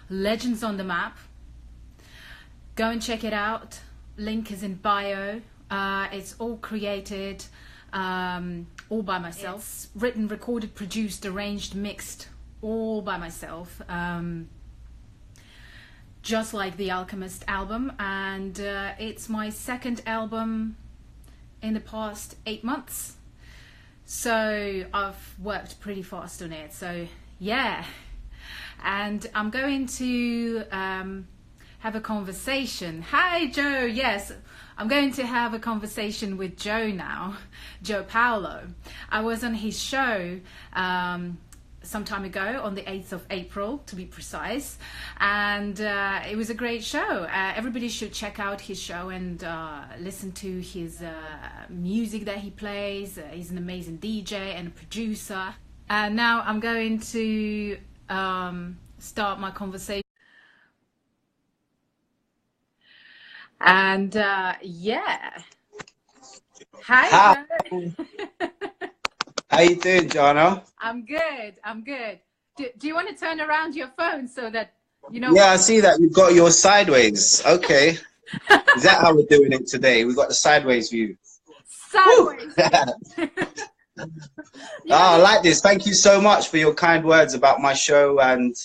Legends on the Map. Go and check it out. Link is in bio. It's all created all by myself. It's written, recorded, produced, arranged, mixed, all by myself. Just like the Alchemist album. And it's my second album in the past 8 months. So I've worked pretty fast on it. So yeah. And I'm going to have a conversation. Hi, Joe. Yes, I'm going to have a conversation with Joe now, Jo Paulo. I was on his show some time ago, on the 8th of April, to be precise. And it was a great show. Everybody should check out his show and listen to his music that he plays. He's an amazing DJ and a producer. Now I'm going to start my conversation. And yeah. Hi. How you doing, Jahna? I'm good. I'm good. Do you want to turn around your phone so that you know? Yeah, I see that you've got your sideways. Okay. Is that how we're doing it today? We've got the sideways view. Sideways. I like this. Thank you so much for your kind words about my show and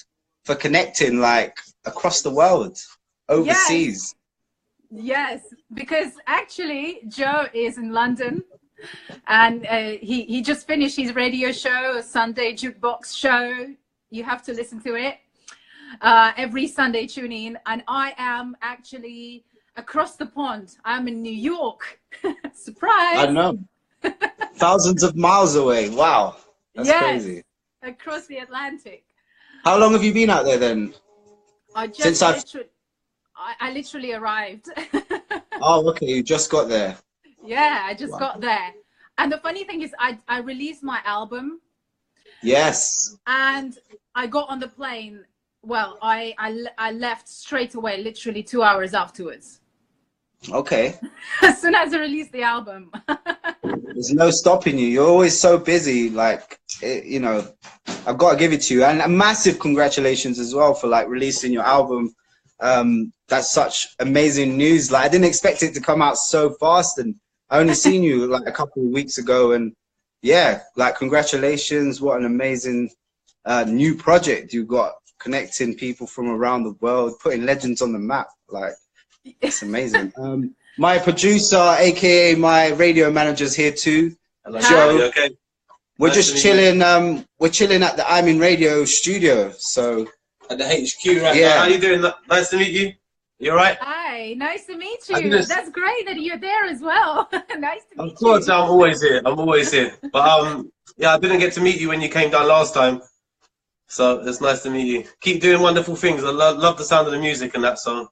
for connecting like across the world, overseas. Yes, because actually Joe is in London, and he just finished his radio show, a Sunday jukebox show. You have to listen to it every Sunday. Tune in. And I am actually across the pond. I'm in New York. Surprise! I know. Thousands of miles away. Wow, that's crazy. Across the Atlantic. How long have you been out there then? I literally arrived. Oh, okay. You just got there. Yeah, I just got there. And the funny thing is, I released my album. Yes. And I got on the plane. Well, I left straight away, literally 2 hours afterwards. Okay. As soon as I released the album. There's no stopping you. You're always so busy. Like, you know, I've got to give it to you. And a massive congratulations as well for like releasing your album. That's such amazing news. Like, I didn't expect it to come out so fast, and I only seen you like a couple of weeks ago, and yeah, like congratulations. What an amazing new project you got, connecting people from around the world, putting legends on the map. Like, it's amazing. My producer, aka my radio manager's here too. Hello, Joe. okay. We're Nice just to chilling. We're chilling at the I'm in Radio studio. So at the HQ, right? Yeah. How you doing? Nice to meet you. You all right? Hi, nice to meet you. That's great that you're there as well. Nice to meet you. Of course, I'm always here. I'm always here. But yeah, I didn't get to meet you when you came down last time. So it's nice to meet you. Keep doing wonderful things. I love the sound of the music and that song.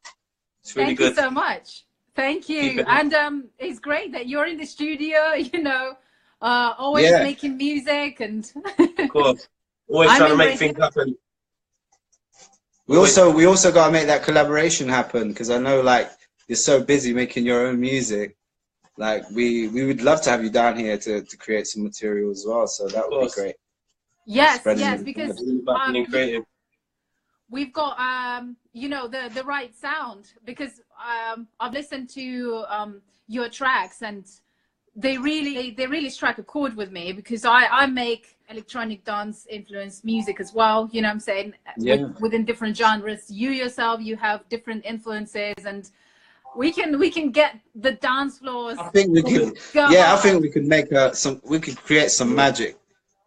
It's really good. Thank you so much. Thank you. And it's great that you're in the studio, you know, always making music and of course. Always trying to make things happen. we also got to make that collaboration happen, because I know like you're so busy making your own music. Like we would love to have you down here to create some material as well. So that would be great. Yes, yes, because we've got you know, the right sound, because I've listened to your tracks, and they really strike a chord with me, because I make electronic dance influenced music as well, you know what I'm saying? Yeah. Within different genres. You yourself, you have different influences, and we can get the dance floors. I think we could. Yeah, I think we could make we could create some magic.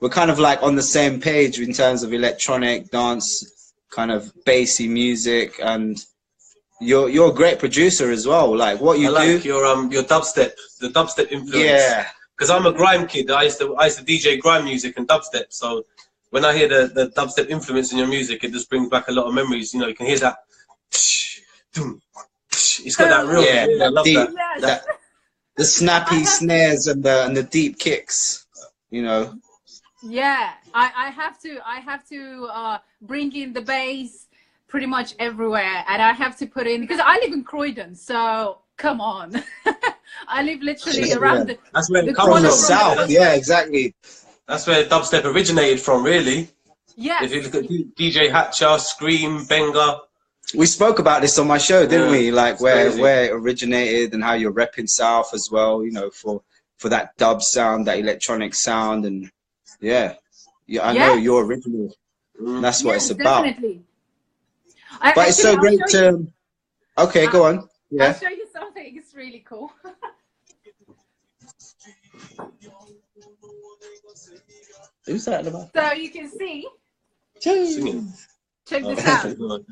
We're kind of like on the same page in terms of electronic dance, kind of bassy music, and you're a great producer as well. Like what you do. I like your dubstep, the dubstep influence. Yeah. Because I'm a grime kid. I used to DJ grime music and dubstep. So when I hear the dubstep influence in your music, it just brings back a lot of memories. You know, you can hear that. It's got that real. Yeah, I love deep, that. The snappy snares and the deep kicks. You know. Yeah, I have to bring in the bass pretty much everywhere, and I have to put in, because I live in Croydon, so come on. I live literally around the. That's where the it comes from. South. Yeah, exactly. That's where dubstep originated from, really. Yes. If you look at DJ Hatcher, Scream, Benga. We spoke about this on my show, didn't we? Like where crazy. it originated and how you're repping South as well, you know, for that dub sound, that electronic sound, and yeah, I know you're original. That's what it's about. Definitely. But it's so great to. Okay, go on. Yeah. I'll show you something. It's really cool. Who's that about? So you can see. Singing. Check this out.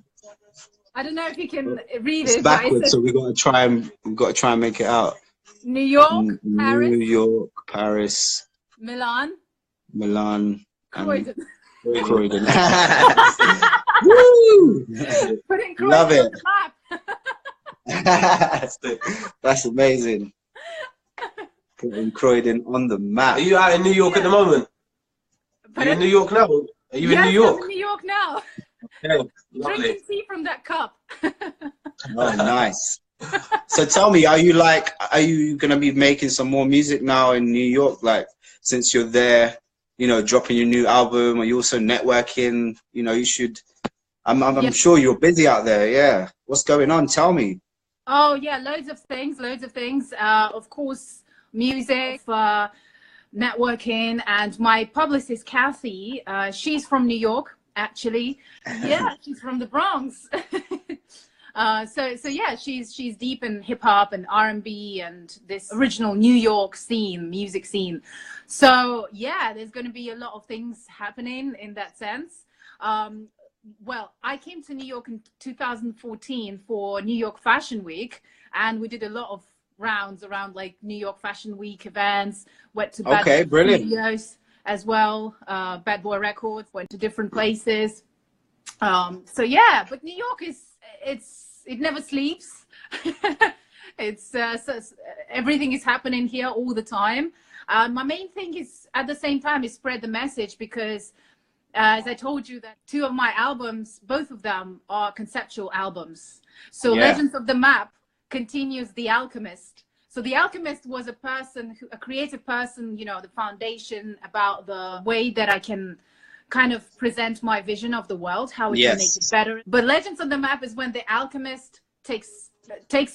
I don't know if you can read it. It's backwards, so we've got to try and make it out. New York, Paris. New York, Paris. Milan. Croydon. Croydon. Woo! Putting Croydon Love it. on the map. That's amazing. Putting Croydon on the map. Are you out in New York at the moment? Are you in New York now? Are you in New York? I'm in New York now. Okay, lovely. Drinking tea from that cup. Oh, nice. So tell me, are you gonna be making some more music now in New York? Like, since you're there, you know, dropping your new album, are you also networking? You know, you should. I'm sure you're busy out there. Yeah. What's going on? Tell me. Oh yeah, loads of things. Of course, music, networking, and my publicist Kathy. She's from New York, actually. Yeah, she's from the Bronx. So yeah, she's deep in hip hop and R&B and this original New York scene, music scene. So yeah, there's going to be a lot of things happening in that sense. Well, I came to New York in 2014 for New York Fashion Week, and we did a lot of rounds around like New York Fashion Week events. Went to Bad Boy Studios as well, Bad Boy Records. Went to different places. So yeah, but New York it never sleeps. So everything is happening here all the time. My main thing is at the same time is spread the message, because as I told you that 2 of my albums, both of them are conceptual albums. So Legends of the Map continues The Alchemist. So The Alchemist was a creative person, you know, the foundation about the way that I can kind of present my vision of the world, how we can make it better. But Legends of the Map is when the alchemist takes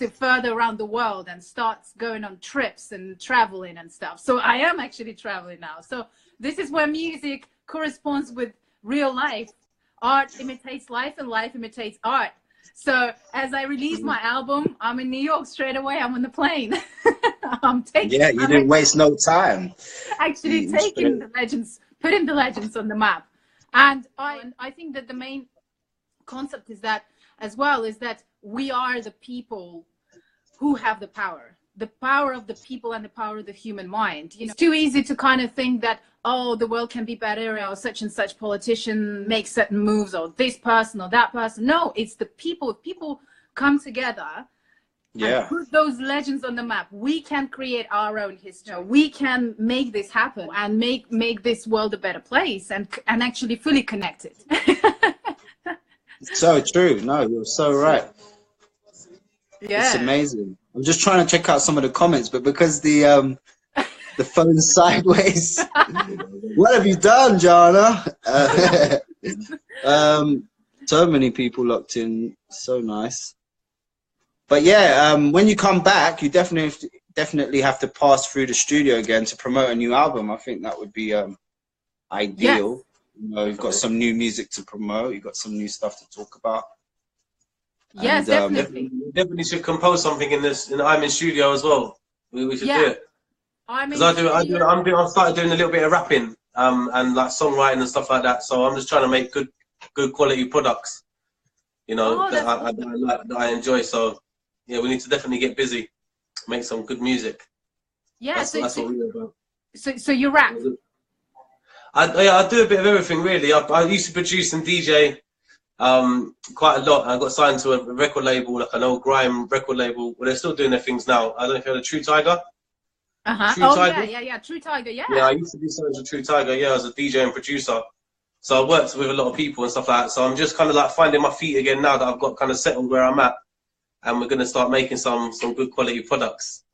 it further around the world and starts going on trips and traveling and stuff. So I am actually traveling now. So this is where music corresponds with real life. Art imitates life and life imitates art. So as I release my album, I'm in New York straight away. I'm on the plane. You didn't waste no time. Actually taking the legends, putting the legends on the map. And I think that the main concept is that as well, is that we are the people who have the power of the people and the power of the human mind. You know, it's too easy to kind of think that, oh, the world can be better, or such and such politician makes certain moves, or this person or that person. No, it's the people. If people come together and put those legends on the map, we can create our own history. We can make this happen and make this world a better place and actually fully connect it. So true. No, you're so right. Yeah. It's amazing. I'm just trying to check out some of the comments, but because the phone's sideways, what have you done, Jahna? So many people locked in. So nice. But yeah, when you come back, you definitely have to pass through the studio again to promote a new album. I think that would be ideal. Yes. You know, you've got some new music to promote. You've got some new stuff to talk about. Yes, and, definitely should compose something in this. I'm in studio as well. We should do it. Because I started doing a little bit of rapping, and like songwriting and stuff like that. So I'm just trying to make good quality products. You know, that I enjoy. So yeah, we need to definitely get busy, make some good music. Yeah, that's what we're about. So you rap? I do a bit of everything really. I used to produce and DJ quite a lot. I got signed to a record label, like an old grime record label. Well, they're still doing their things now. I don't know if you heard of True Tiger. Yeah, True Tiger, yeah. Yeah, I used to be signed to True Tiger, as a DJ and producer. So I worked with a lot of people and stuff like that. So I'm just kind of like finding my feet again now that I've got kind of settled where I'm at, and we're gonna start making some good quality products.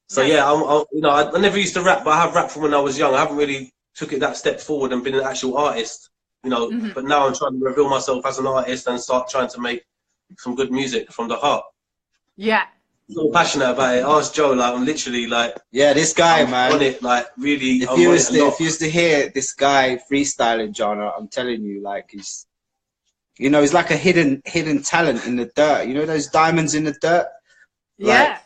So yeah, I never used to rap, but I have rapped from when I was young. I haven't really took it that step forward and been an actual artist you know. But now I'm trying to reveal myself as an artist and start trying to make some good music from the heart. Yeah. I'm so passionate about it. Ask Joe, like, I'm literally like, yeah, this guy, I'm man, on it, like, really. If you used to hear this guy freestyling, Jahna, I'm telling you, like, he's, you know, he's like a hidden talent in the dirt. You know those diamonds in the dirt? Yeah.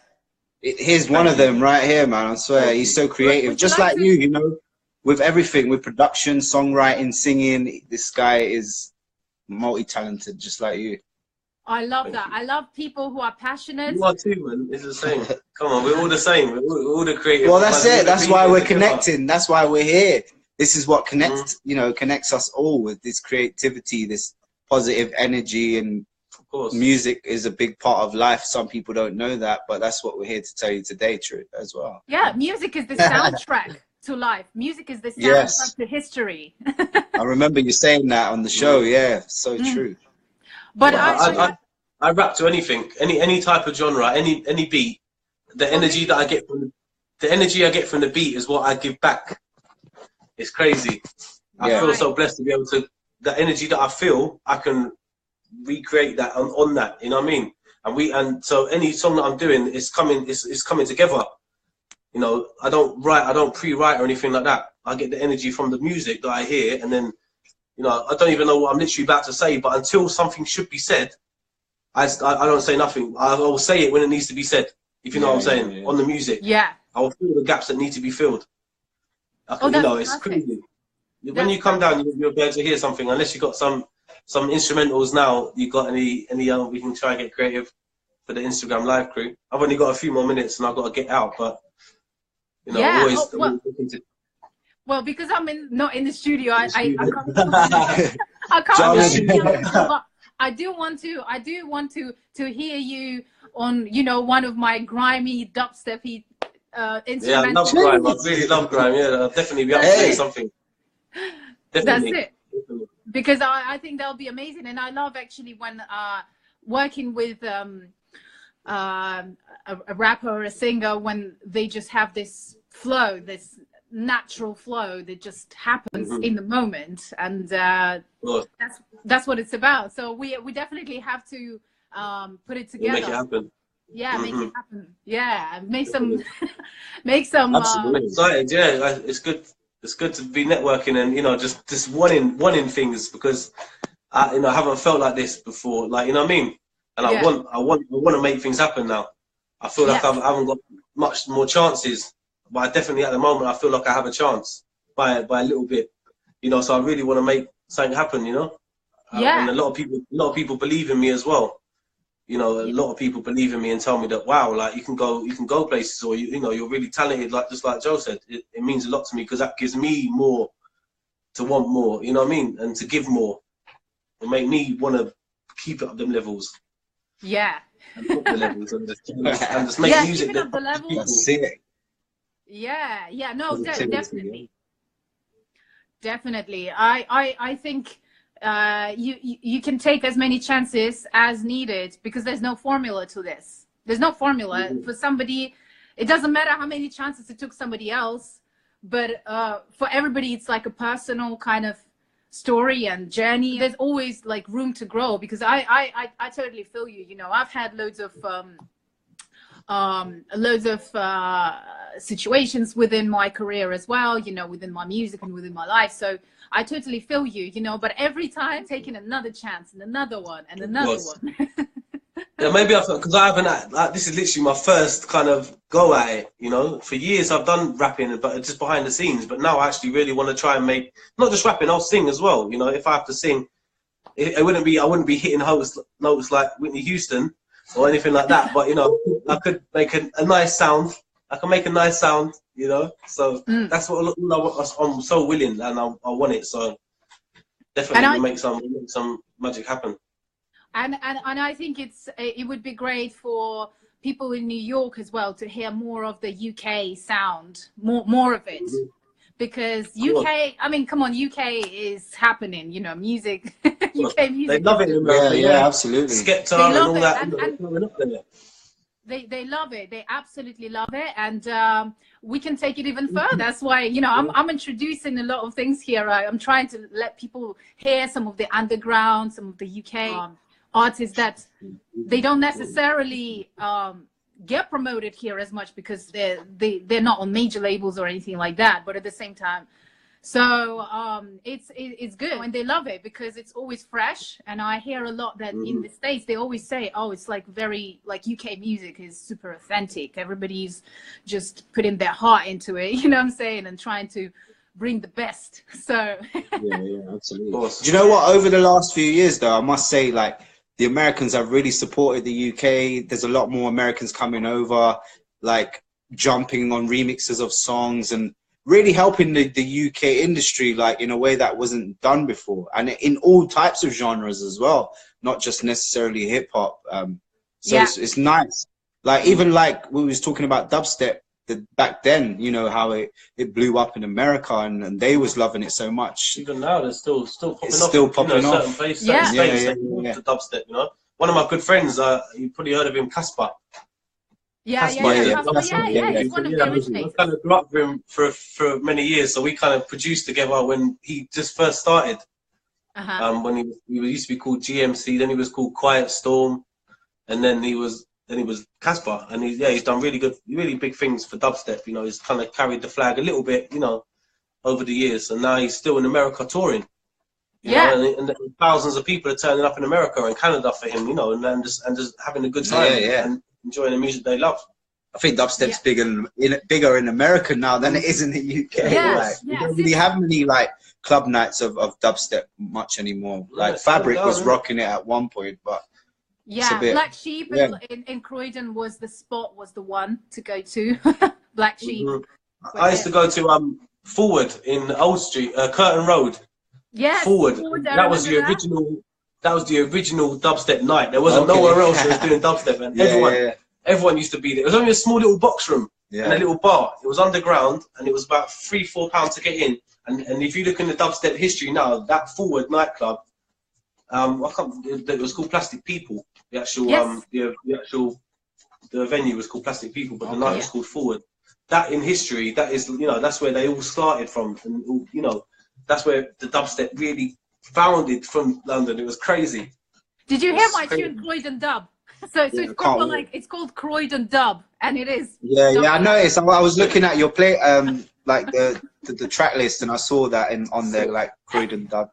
Like, here's one of them right here, man. I swear, he's so creative, just like you, you know, with everything, with production, songwriting, singing. This guy is multi-talented, just like you. I love that. I love people who are passionate. You are too, man. It's the same. Come on, we're all the same. We're all the creative. Well, that's it. That's why we're connecting. That's why we're here. This is what connects, you know, connects us all with this creativity, this positive energy, and of course, music is a big part of life. Some people don't know that, but that's what we're here to tell you today, True, as well. Yeah, music is the soundtrack to life. Music is the soundtrack to history. I remember you saying that on the show. Yeah, so true. But I rap to anything, any type of genre, any beat. The energy that I get from the beat is what I give back. It's crazy. I feel so blessed to be able to. The energy that I feel, I can recreate that on that. You know what I mean? And so any song that I'm doing is coming together. You know, I don't pre-write or anything like that. I get the energy from the music that I hear, and then, you know, I don't even know what I'm literally about to say, but until something should be said, I don't say nothing. I will say it when it needs to be said, if you know what I'm saying, on the music. Yeah. I will fill the gaps that need to be filled. You know, it's crazy. When you come down, you'll be able to hear something, unless you've got some instrumentals now. You got any we can try and get creative for the Instagram live crew. I've only got a few more minutes and I've got to get out, but, you know, always looking to. Well, because I'm not in the studio, I can't. But I do want to hear you on, you know, one of my grimy dubstepy instruments. Yeah, I love grime. I really love grime. Yeah, I'll definitely be up to doing something. Definitely. That's it. Definitely. Because I think that'll be amazing, and I love actually when working with a rapper or a singer, when they just have this flow, this natural flow that just happens in the moment, and that's what it's about. So we definitely have to put it together. We'll make it happen. Yeah, make it happen. Yeah, make some make some. Absolutely excited. Yeah, it's good. It's good to be networking and, you know, just wanting things, because I haven't felt like this before. Like, you know what I mean? And I want to make things happen now. I feel like I haven't got much more chances. But I definitely, at the moment, I feel like I have a chance by a little bit, you know. So I really want to make something happen, you know. And a lot of people believe in me as well. You know, a lot of people believe in me and tell me that, wow, like you can go places, or you know, you're really talented. Like, just like Joe said, it means a lot to me, because that gives me more to want more. You know what I mean? And to give more, it make me want to keep it up them levels. Yeah. And up the levels and just make music. Up the levels. That's it. Yeah, no, definitely. I think you can take as many chances as needed, because there's no formula to this. There's no formula for somebody. It doesn't matter how many chances it took somebody else, but for everybody, it's like a personal kind of story and journey. There's always like room to grow, because I totally feel you. You know, I've had loads of situations within my career as well, you know, within my music and within my life. So I totally feel you, you know, but every time taking another chance and another one and another one. Yeah, maybe because I haven't, like, this is literally my first kind of go at it, you know. For years I've done rapping, but just behind the scenes. But now I actually really want to try and make, not just rapping, I'll sing as well. You know, if I have to sing, I wouldn't be hitting notes like Whitney Houston or anything like that. But, you know, I could make a nice sound. I can make a nice sound, you know. So that's what I'm so willing, and I want it. So definitely make some magic happen. And I think it would be great for people in New York as well to hear more of the UK sound, more of it, because UK. I mean, come on, UK is happening. You know, music, UK music. They love it in America. Yeah, absolutely. Skepta and all that. they love it. They absolutely love it, and we can take it even further. That's why, you know, I'm introducing a lot of things here. I'm trying to let people hear some of the underground, some of the UK artists that they don't necessarily get promoted here as much because they're not on major labels or anything like that. But at the same time, so it's good, and they love it because it's always fresh. And I hear a lot that in the States they always say, oh, it's like very like UK music is super authentic. Everybody's just putting their heart into it, you know what I'm saying, and trying to bring the best. So yeah, absolutely. Do you know what? Over the last few years, though, I must say, like, the Americans have really supported the UK. There's a lot more Americans coming over, like jumping on remixes of songs and really helping the UK industry, like, in a way that wasn't done before, and in all types of genres as well, not just necessarily hip hop. So it's nice. Like, even like we was talking about dubstep back then, you know, how it blew up in America, and they was loving it so much. Even now, they're still popping it's off. Still popping off. Certain places, certain states, the dubstep. You know, one of my good friends, you probably heard of him, Casper. He's one of the originators. I kind of grew up with him for many years, so we kind of produced together when he just first started. When he used to be called GMC, then he was called Quiet Storm, and then he was Casper, and he's done really big things for dubstep. You know, he's kind of carried the flag a little bit, you know, over the years, and now he's still in America touring. You know, and thousands of people are turning up in America and Canada for him, you know, and just having a good time and enjoying the music they love. I think dubstep's bigger in America now than it is in the UK. We don't really have many like club nights of dubstep much anymore. Like Fabric was rocking it at one point, but Black Sheep in Croydon was the one to go to. Black Sheep. I used to go to Forward in Old Street, Curtin Road. Yes, Forward. That was the original. That was the original dubstep night. There wasn't nowhere else that was doing dubstep, and everyone used to be there. It was only a small little box room and a little bar. It was underground, and it was about £3-4 to get in. And if you look in the dubstep history now, that Forward nightclub, it was called Plastic People. The actual the venue was called Plastic People, but the night was called Forward. That in history, that is, you know, that's where they all started from, and you know, that's where the dubstep really founded from London. It was crazy. Did you hear my tune Croydon Dub? So it's called it's called Croydon Dub, and it is. I noticed. I was looking at your play, like the track list, and I saw that on there, like Croydon Dub.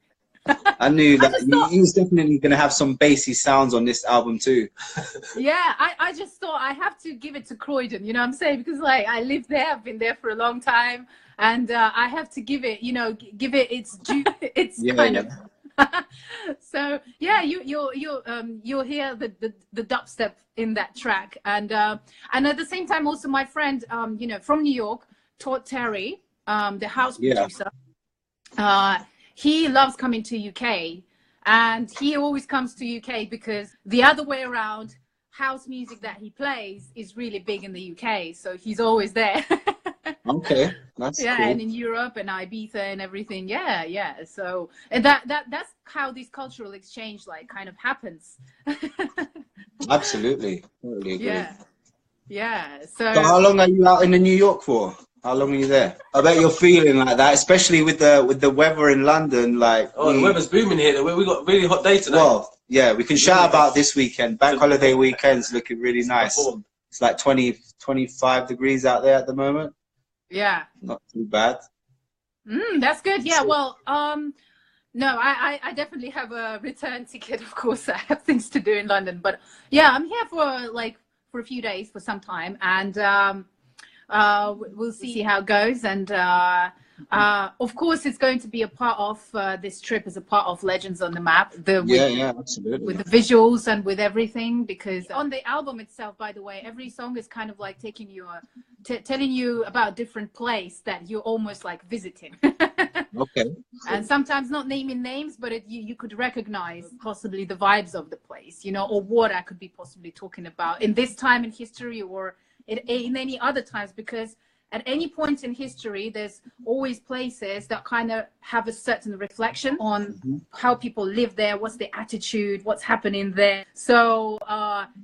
I knew that you was definitely gonna have some bassy sounds on this album too. Yeah, I just thought I have to give it to Croydon. You know what I'm saying? Because like I live there, I've been there for a long time, and I have to give it, you know, give it its due. It's kind of. So yeah, you'll hear the dubstep in that track, and at the same time also my friend you know, from New York, Todd Terry, the house producer, he loves coming to UK, and he always comes to UK because the other way around, house music that he plays is really big in the UK, so he's always there. Okay, that's cool. And in Europe and Ibiza and everything. So and that's how this cultural exchange like kind of happens. Absolutely, totally agree. So how long are you out in New York for? How long are you there? I bet you're feeling like that, especially with the weather in London. Like, the weather's booming here. We got a really hot day today. Well, yeah, we can shout about this weekend. Bank holiday weekend's looking really nice. It's like 20-25 degrees out there at the moment. Yeah, not too bad. That's good. Yeah, well, no, I definitely have a return ticket. Of course, I have things to do in London, but yeah, I'm here for a few days, for some time, and we'll see how it goes. And of course, it's going to be a part of this trip, as a part of Legends on the Map. Absolutely. With the visuals and with everything, because on the album itself, by the way, every song is kind of like taking you telling you about a different place that you're almost like visiting. Okay. And sometimes not naming names, but you could recognize possibly the vibes of the place, you know, or what I could be possibly talking about in this time in history or in any other times, because at any point in history, there's always places that kind of have a certain reflection on how people live there, what's the attitude, what's happening there. So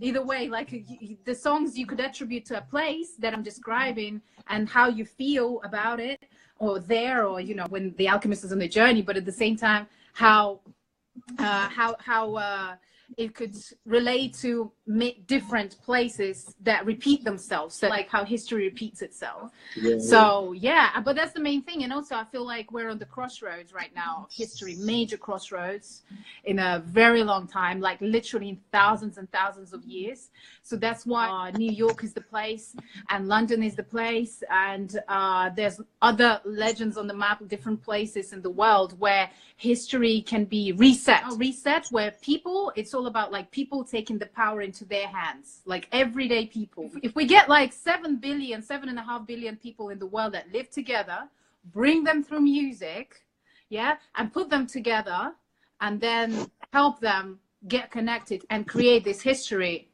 either way, like the songs you could attribute to a place that I'm describing and how you feel about it, or there, or, you know, when the alchemist is on the journey, but at the same time, how it could relate to different places that repeat themselves, so like how history repeats itself. So yeah, but that's the main thing. And also I feel like we're on the crossroads right now of history, major crossroads in a very long time, like literally thousands and thousands of years. So that's why New York is the place and London is the place, and there's other legends on the map of different places in the world where history can be reset, where people, it's all about like people taking the power into their hands, like everyday people. If we get like 7.5 billion people in the world that live together, bring them through music, yeah, and put them together and then help them get connected and create this history.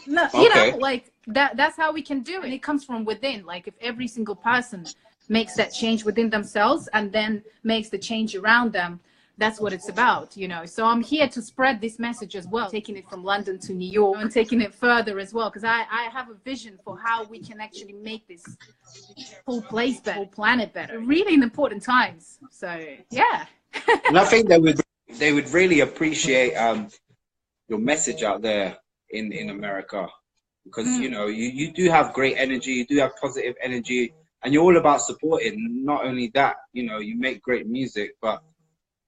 No, you know, like that's how we can do it. And it comes from within. Like if every single person makes that change within themselves and then makes the change around them, that's what it's about, you know. So I'm here to spread this message as well, taking it from London to New York and taking it further as well, because I have a vision for how we can actually make this whole place better, whole planet better, really in important times. So yeah. And I think they would really appreciate your message out there in America, because you know, you do have great energy, you do have positive energy, and you're all about supporting. Not only that, you know, you make great music, but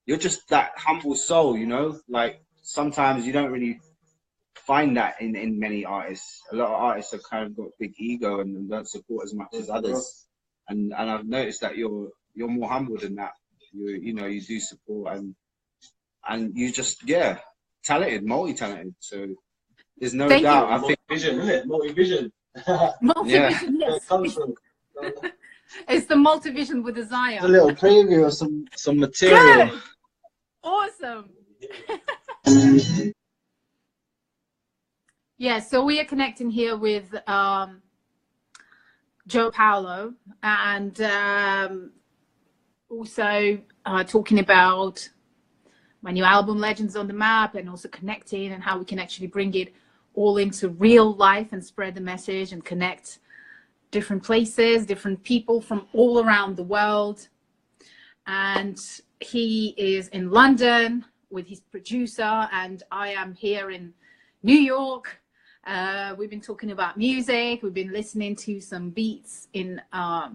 you're just that humble soul, you know. Like sometimes you don't really find that in many artists. A lot of artists have kind of got big ego and don't support as much as others, and I've noticed that you're more humble than that. You know, you do support, and you just, yeah, talented, multi-talented. So there's no doubt. I think vision, isn't it? Multi-vision. Multi-vision, yes. It's the multi-vision with desire. A little preview of some material. Good. Awesome. Yeah, so we are connecting here with Jo Paulo, and also talking about my new album Legends on the Map, and also connecting and how we can actually bring it all into real life and spread the message and connect different places, different people from all around the world. And he is in London with his producer, and I am here in New York. We've been talking about music, we've been listening to some beats in I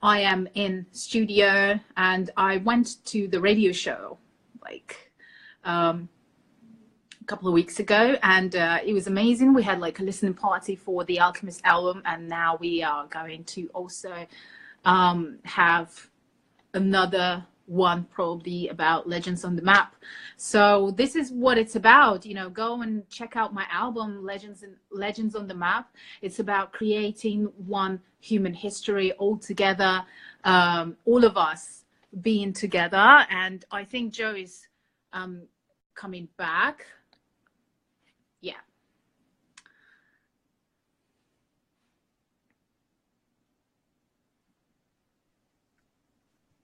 am in studio, and I went to the radio show like a couple of weeks ago, and it was amazing. We had like a listening party for the Alchemist album, and now we are going to also have another one probably about Legends on the Map. So this is what it's about, you know. Go and check out my album Legends on the Map. It's about creating one human history all together, all of us being together. And I think Joe is coming back. Yeah.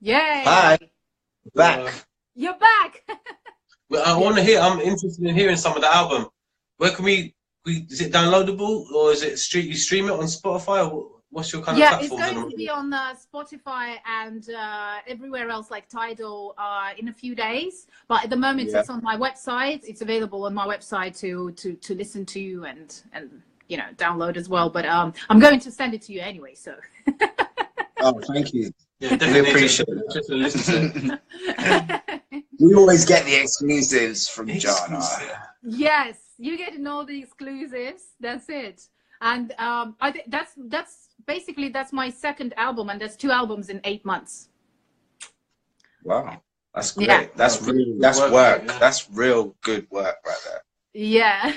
Yay! Hi, back. You're back. Well, I want to hear. I'm interested in hearing some of the album. Where can we? Is it downloadable, or is it you stream it on Spotify? Or what's your kind of platform? Yeah, it's going to be on Spotify and everywhere else like Tidal in a few days. But at the moment, it's on my website. It's available on my website to listen to and you know, download as well. But I'm going to send it to you anyway. So. Oh, thank you. Yeah, definitely appreciate it. We always get the exclusives from Jahna. Yes, you get to know the exclusives. That's it. And I think that's basically my second album, and there's 2 albums in 8 months. Wow, that's great. Yeah. That's work. Yeah. That's real good work right there. Yeah.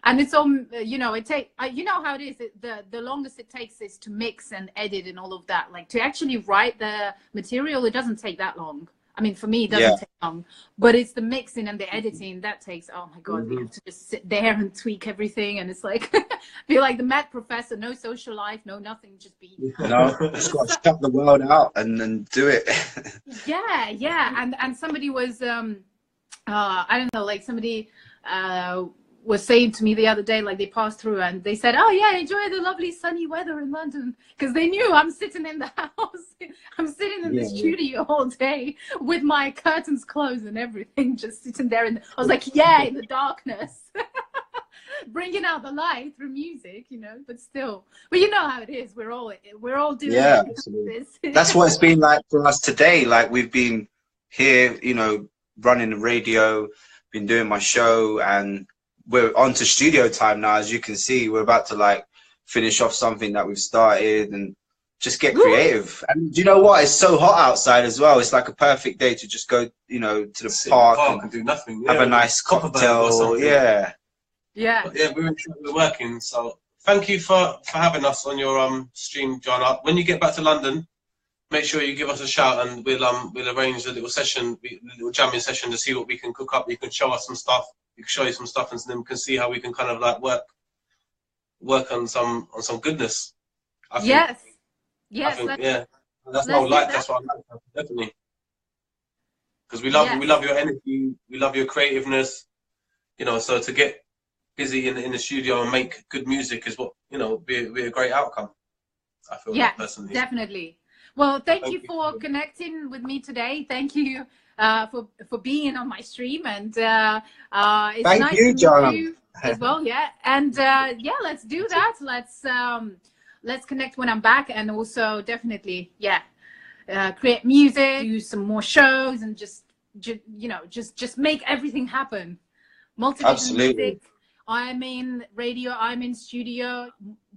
And it's on, you know, you know how it is. The longest it takes is to mix and edit and all of that. Like to actually write the material, it doesn't take that long. I mean, for me, it doesn't take long, but it's the mixing and the editing that takes, oh my God, we have to just sit there and tweak everything. And it's like, feel like the mad professor, no social life, no nothing, just be. No, just got to shut the world out and then do it. Yeah. And somebody was, I don't know, like somebody was saying to me the other day, like they passed through and they said, oh yeah, enjoy the lovely sunny weather in London, because they knew I'm sitting in the house. I'm sitting in the studio all day with my curtains closed and everything, just sitting there. And I was like, yeah, in the darkness, bringing out the light through music, you know, but still. But you know how it is. We're all doing absolutely. That's what it's been like for us today. Like we've been here, you know, running the radio, been doing my show, and we're on to studio time now. As you can see, we're about to like finish off something that we've started and just get creative. And do you know what? It's so hot outside as well. It's like a perfect day to just go, you know, to the park and do nothing. Have a nice cocktail. Yeah, we're working. So thank you for having us on your stream, Jahna. When you get back to London, make sure you give us a shout, and we'll arrange a little session, a little jamming session, to see what we can cook up. You can show us some stuff. We can show you some stuff, and then we can see how we can kind of like work on some goodness. I think. Yes. That's what I like. That's what I like, definitely. Because we love your energy, we love your creativeness. You know, so to get busy in the studio and make good music is what, you know, be a great outcome. I feel like personally. Definitely. Well, thank you for connecting with me today. Thank you for being on my stream, and it's thank nice you, to meet you as well. Yeah, and let's do that. Let's connect when I'm back, and also definitely create music, do some more shows, and just make everything happen. Multivision music. I'm in radio. I'm in studio,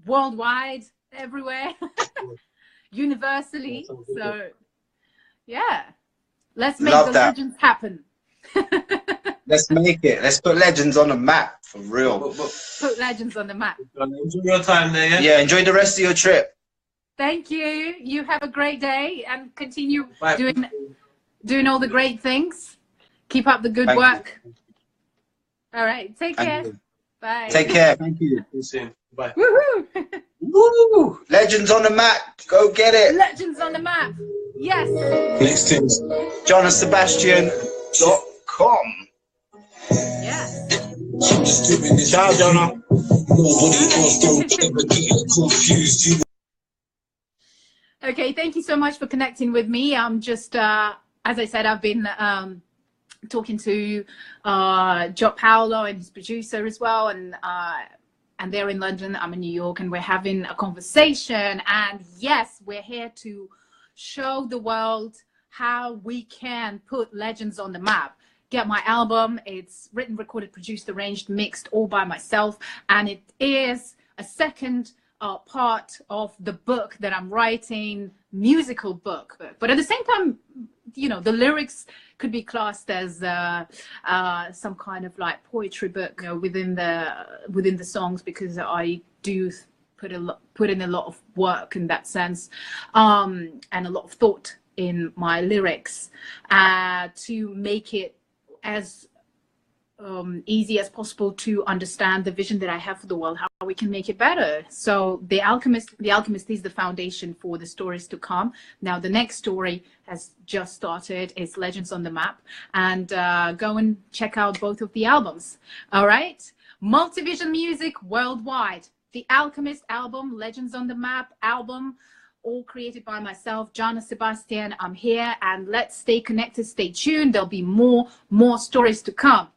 worldwide, everywhere. Universally. So let's make the legends happen. Let's make it. Let's put legends on the map, for real. Put legends on the map. Enjoy your time there. Yeah, enjoy the rest of your trip. Thank you. You have a great day and continue doing all the great things. Keep up the good work. All right, take care. Bye. Take care. Thank you. See you soon. Bye. Woohoo! Woo! Legends on the map. Go get it. Legends on the map. Yes. Next things. JahnaSebastian.com. Yes. Ciao, Jahna. Okay, thank you so much for connecting with me. I'm just, as I said, I've been talking to Jo Paulo and his producer as well, and they're in London, I'm in New York, and we're having a conversation. And yes, we're here to show the world how we can put legends on the map. Get my album. It's written, recorded, produced, arranged, mixed all by myself. And it is a second part of the book that I'm writing, musical book. But at the same time, you know, the lyrics could be classed as some kind of like poetry book, you know, within the songs, because I do put in a lot of work in that sense, and a lot of thought in my lyrics to make it as easy as possible to understand the vision that I have for the world, how we can make it better. So The Alchemist is the foundation for the stories to come. Now the next story has just started. It's Legends on the Map, and go and check out both of the albums. All right, Multivision music worldwide. The Alchemist album, Legends on the Map album, all created by myself, Jahna Sebastian. I'm here, and let's stay connected, stay tuned. There'll be more stories to come.